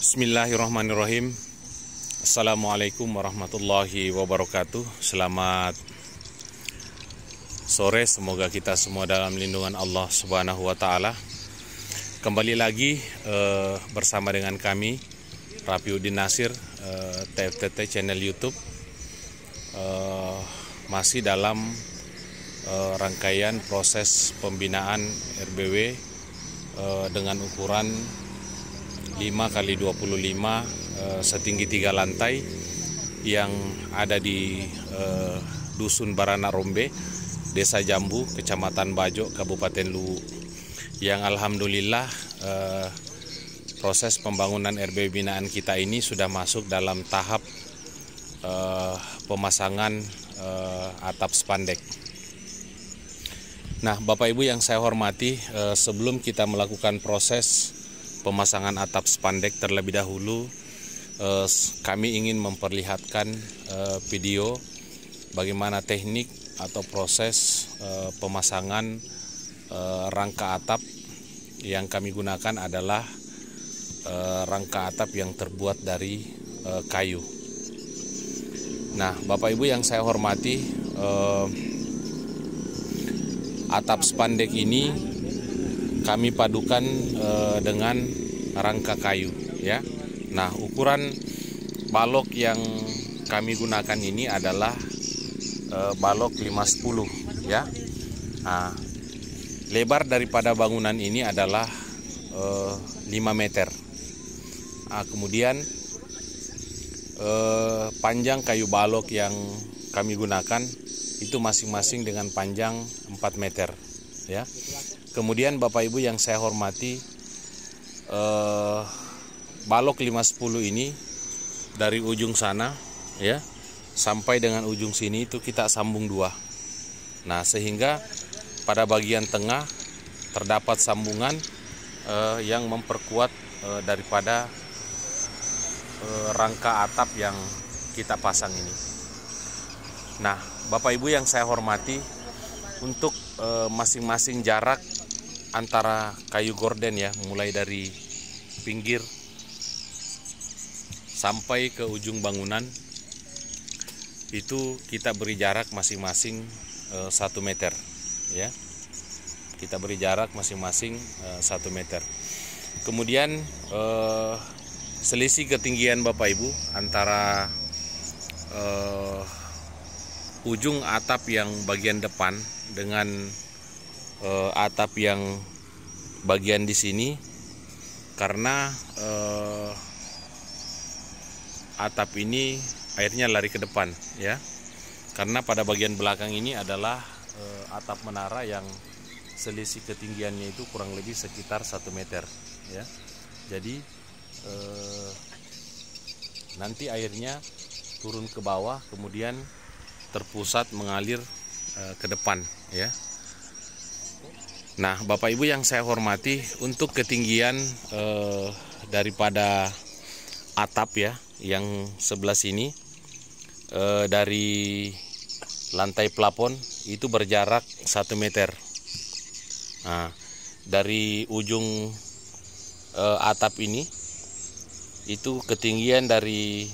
Bismillahirrahmanirrahim. Assalamualaikum warahmatullahi wabarakatuh. Selamat sore, semoga kita semua dalam lindungan Allah Subhanahu wa Ta'ala. Kembali lagi bersama dengan kami Rafiuddin Nasir, TFTT channel YouTube. Masih dalam rangkaian proses pembinaan RBW dengan ukuran 5x25 setinggi 3 lantai yang ada di Dusun Barana Rombe, Desa Jambu, Kecamatan Bajo, Kabupaten Luwu, yang alhamdulillah proses pembangunan RBW binaan kita ini sudah masuk dalam tahap pemasangan atap spandek. Nah, Bapak Ibu yang saya hormati, sebelum kita melakukan proses pemasangan atap spandek terlebih dahulu, kami ingin memperlihatkan video bagaimana teknik atau proses pemasangan rangka atap. Yang kami gunakan adalah rangka atap yang terbuat dari kayu. Nah, Bapak Ibu yang saya hormati, atap spandek ini kami padukan dengan rangka kayu, ya. Nah, ukuran balok yang kami gunakan ini adalah balok 510, ya. Nah, lebar daripada bangunan ini adalah 5 meter. Nah, kemudian panjang kayu balok yang kami gunakan itu masing-masing dengan panjang 4 meter, ya. Kemudian Bapak Ibu yang saya hormati, balok 510 ini dari ujung sana, ya, sampai dengan ujung sini itu kita sambung 2. Nah, sehingga pada bagian tengah terdapat sambungan yang memperkuat daripada rangka atap yang kita pasang ini. Nah, Bapak Ibu yang saya hormati, untuk masing-masing jarak antara kayu gorden, ya, mulai dari pinggir sampai ke ujung bangunan itu kita beri jarak masing-masing 1 meter, ya. Kita beri jarak masing-masing 1 meter. Kemudian selisih ketinggian Bapak Ibu antara ujung atap yang bagian depan dengan atap yang bagian di sini, karena atap ini airnya lari ke depan, ya. Karena pada bagian belakang ini adalah atap menara yang selisih ketinggiannya itu kurang lebih sekitar 1 meter, ya. Jadi nanti airnya turun ke bawah kemudian terpusat mengalir ke depan, ya. Nah, Bapak Ibu yang saya hormati, untuk ketinggian daripada atap, ya, yang sebelah sini dari lantai plafon itu berjarak 1 meter. Nah, dari ujung atap ini itu ketinggian dari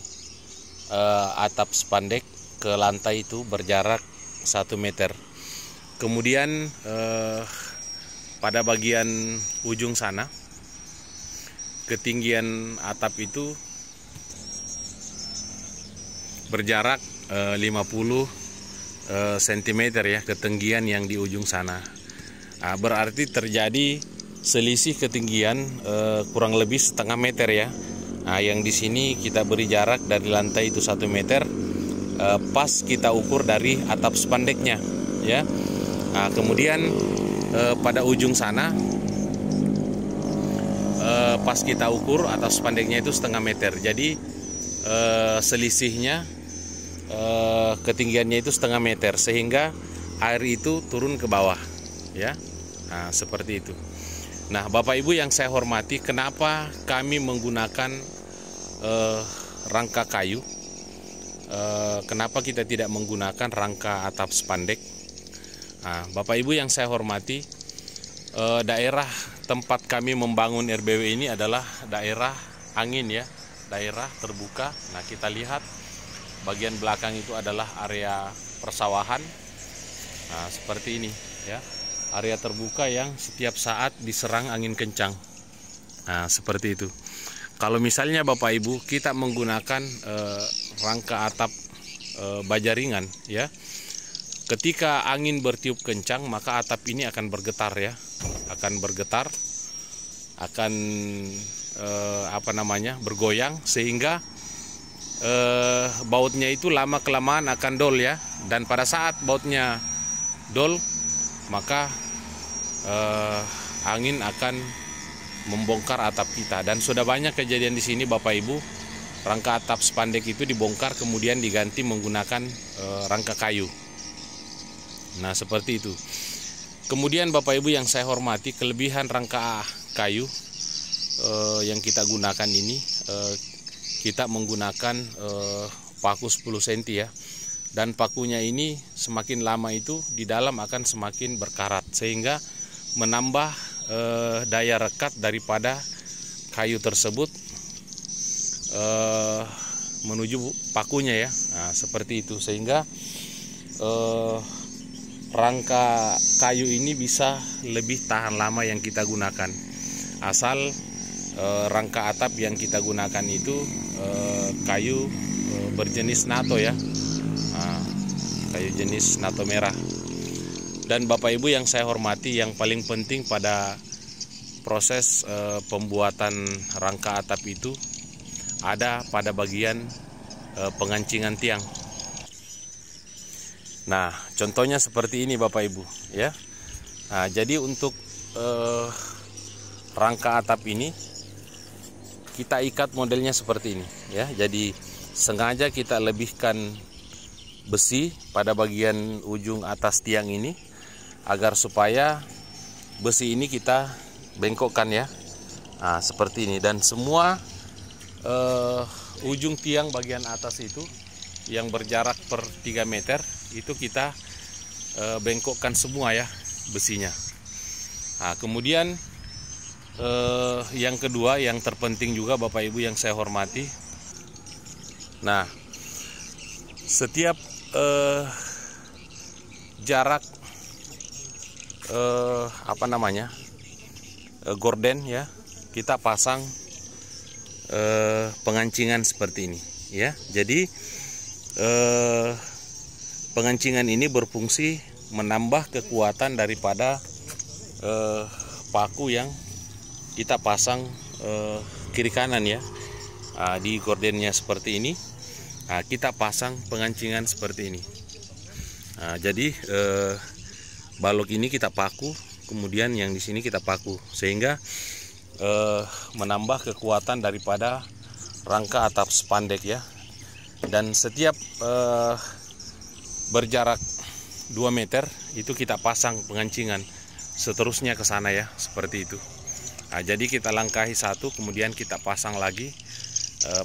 atap spandek ke lantai itu berjarak 1 meter. Kemudian pada bagian ujung sana ketinggian atap itu berjarak 50 cm, ya, ketinggian yang di ujung sana. Nah, berarti terjadi selisih ketinggian kurang lebih setengah meter, ya. Nah, yang di sini kita beri jarak dari lantai itu 1 meter, pas kita ukur dari atap spandeknya, ya. Nah, kemudian pada ujung sana pas kita ukur atap spandeknya itu setengah meter. Jadi selisihnya ketinggiannya itu setengah meter, sehingga air itu turun ke bawah, ya. Nah, seperti itu. Nah, Bapak Ibu yang saya hormati, kenapa kami menggunakan rangka kayu? Kenapa kita tidak menggunakan rangka atap spandek? Nah, Bapak Ibu yang saya hormati, daerah tempat kami membangun RBW ini adalah daerah angin ya, daerah terbuka. Nah, kita lihat bagian belakang itu adalah area persawahan. Nah, seperti ini ya, area terbuka yang setiap saat diserang angin kencang. Nah, seperti itu. Kalau misalnya Bapak Ibu kita menggunakan rangka atap baja ringan ya, ketika angin bertiup kencang maka atap ini akan bergetar ya, akan bergetar, akan bergoyang, sehingga bautnya itu lama kelamaan akan dol ya. Dan pada saat bautnya dol maka angin akan membongkar atap kita. Dan sudah banyak kejadian di sini Bapak Ibu, rangka atap spandek itu dibongkar kemudian diganti menggunakan rangka kayu. Nah, seperti itu. Kemudian Bapak Ibu yang saya hormati, kelebihan rangka kayu yang kita gunakan ini, kita menggunakan paku 10 cm ya. Dan pakunya ini semakin lama itu di dalam akan semakin berkarat, sehingga menambah daya rekat daripada kayu tersebut menuju pakunya ya. Nah, seperti itu, sehingga rangka kayu ini bisa lebih tahan lama yang kita gunakan, asal rangka atap yang kita gunakan itu kayu berjenis NATO ya. Nah, kayu jenis NATO merah. Dan Bapak Ibu yang saya hormati, yang paling penting pada proses pembuatan rangka atap itu ada pada bagian pengancingan tiang. Nah, contohnya seperti ini Bapak Ibu ya. Nah, jadi untuk rangka atap ini kita ikat modelnya seperti ini ya. Jadi sengaja kita lebihkan besi pada bagian ujung atas tiang ini, agar supaya besi ini kita bengkokkan ya. Nah, seperti ini. Dan semua ujung tiang bagian atas itu yang berjarak per 3 meter itu kita bengkokkan semua ya besinya. Nah, kemudian yang kedua, yang terpenting juga Bapak Ibu yang saya hormati. Nah, setiap jarak gorden ya, kita pasang pengancingan seperti ini ya. Jadi pengancingan ini berfungsi menambah kekuatan daripada paku yang kita pasang kiri kanan ya. Di gordennya seperti ini. Nah, kita pasang pengancingan seperti ini. Nah, jadi balok ini kita paku, kemudian yang di sini kita paku, sehingga menambah kekuatan daripada rangka atap spandek ya. Dan setiap berjarak 2 meter itu kita pasang pengancingan, seterusnya ke sana ya, seperti itu. Nah, jadi kita langkahi satu, kemudian kita pasang lagi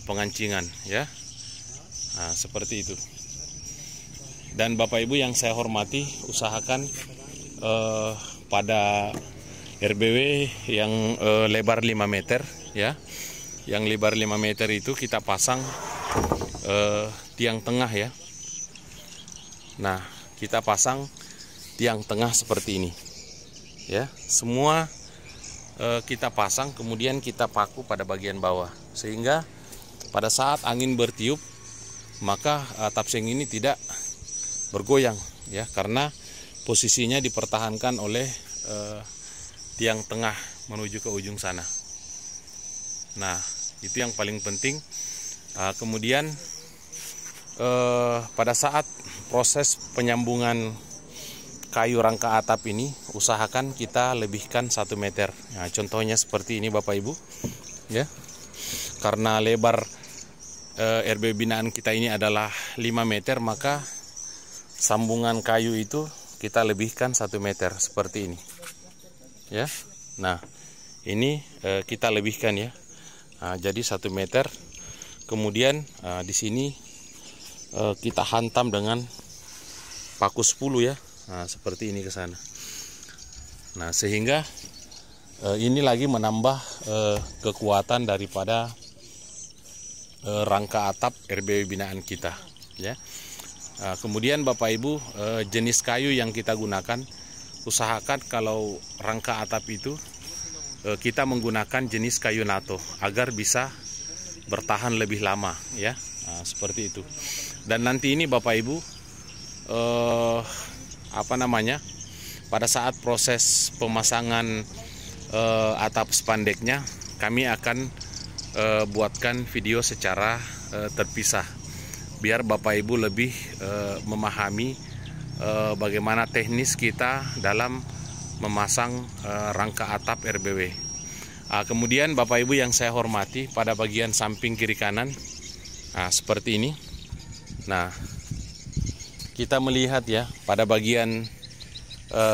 pengancingan ya. Nah, seperti itu. Dan Bapak Ibu yang saya hormati, usahakan pada RBW yang lebar 5 meter ya. Yang lebar 5 meter itu kita pasang tiang tengah ya. Nah, kita pasang tiang tengah seperti ini ya. Semua kita pasang, kemudian kita paku pada bagian bawah, sehingga pada saat angin bertiup maka atap seng ini tidak bergoyang ya, karena posisinya dipertahankan oleh tiang tengah menuju ke ujung sana. Nah, itu yang paling penting. Kemudian pada saat proses penyambungan kayu rangka atap ini, usahakan kita lebihkan 1 meter. Nah, contohnya seperti ini Bapak Ibu ya. Karena lebar RB binaan kita ini adalah 5 meter, maka sambungan kayu itu kita lebihkan 1 meter seperti ini ya. Nah, ini kita lebihkan ya. Nah, jadi 1 meter. Kemudian di sini kita hantam dengan paku 10 ya. Nah, seperti ini ke sana. Nah, sehingga ini lagi menambah kekuatan daripada rangka atap RBW binaan kita, ya. Kemudian Bapak Ibu, jenis kayu yang kita gunakan, usahakan kalau rangka atap itu kita menggunakan jenis kayu NATO agar bisa bertahan lebih lama, ya. Seperti itu. Dan nanti ini Bapak Ibu, pada saat proses pemasangan atap spandeknya, kami akan buatkan video secara terpisah biar Bapak Ibu lebih memahami bagaimana teknis kita dalam memasang rangka atap RBW. Kemudian Bapak Ibu yang saya hormati, pada bagian samping kiri kanan, seperti ini. Nah, kita melihat ya, pada bagian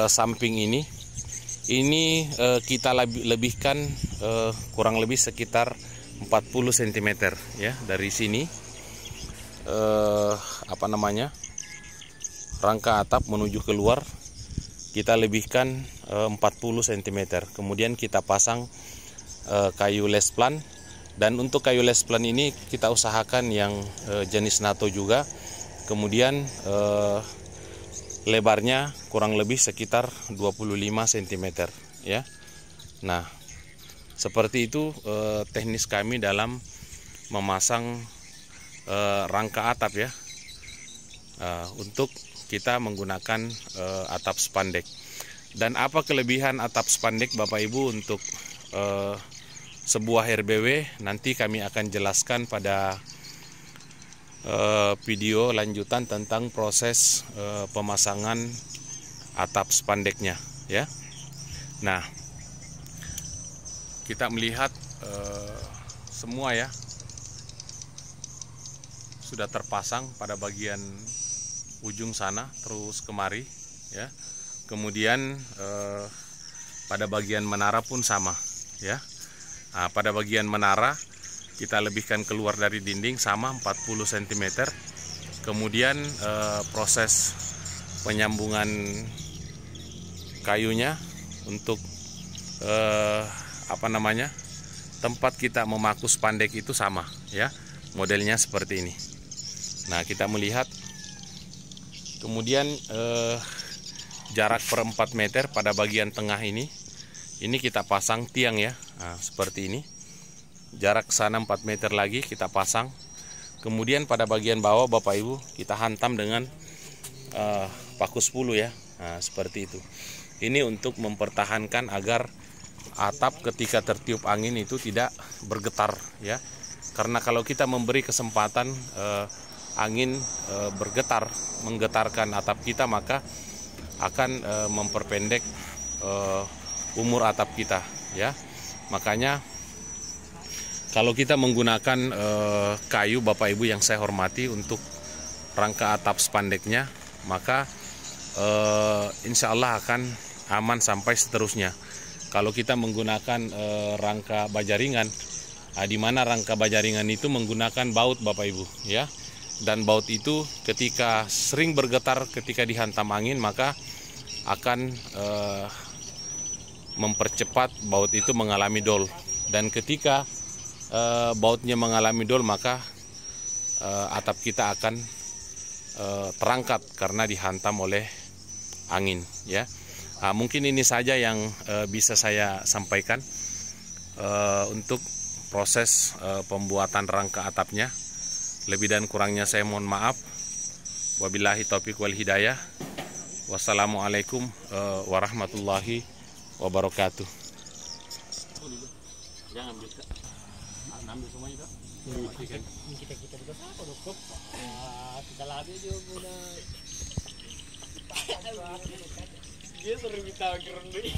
samping ini kita lebihkan kurang lebih sekitar 40 cm ya dari sini, rangka atap menuju keluar kita lebihkan 40 cm. Kemudian kita pasang kayu lesplan, dan untuk kayu lesplan ini kita usahakan yang jenis NATO juga. Kemudian lebarnya kurang lebih sekitar 25 cm ya. Nah, seperti itu teknis kami dalam memasang rangka atap ya, untuk kita menggunakan atap spandek. Dan apa kelebihan atap spandek Bapak Ibu untuk sebuah RBW, nanti kami akan jelaskan pada video lanjutan tentang proses pemasangan atap spandeknya ya. Nah, kita melihat semua ya sudah terpasang pada bagian ujung sana terus kemari ya. Kemudian pada bagian menara pun sama ya. Pada bagian menara kita lebihkan keluar dari dinding sama 40 cm. Kemudian proses penyambungan kayunya untuk tempat kita memaku spandek itu sama ya, modelnya seperti ini. Nah, kita melihat kemudian jarak per 4 meter pada bagian tengah ini kita pasang tiang ya. Nah, seperti ini. Jarak sana 4 meter lagi kita pasang. Kemudian pada bagian bawah Bapak Ibu kita hantam dengan paku 10 ya. Nah, seperti itu. Ini untuk mempertahankan agar atap ketika tertiup angin itu tidak bergetar ya. Karena kalau kita memberi kesempatan angin bergetar, menggetarkan atap kita, maka akan memperpendek umur atap kita ya. Makanya kalau kita menggunakan kayu Bapak Ibu yang saya hormati untuk rangka atap spandeknya, maka insya Allah akan aman sampai seterusnya. Kalau kita menggunakan rangka bajaringan, di mana rangka bajaringan itu menggunakan baut Bapak Ibu ya. Dan baut itu ketika sering bergetar ketika dihantam angin, maka akan mempercepat baut itu mengalami dol. Dan ketika bautnya mengalami dol, maka atap kita akan terangkat karena dihantam oleh angin ya. Mungkin ini saja yang bisa saya sampaikan untuk proses pembuatan rangka atapnya. Lebih dan kurangnya saya mohon maaf. Wabillahi taufiq wal hidayah. Wassalamualaikum warahmatullahi wabarakatuh. Jangan ambil semuanya Kak. Kita juga apa dokter? Kita lagi juga. Dia sering kita keren deh.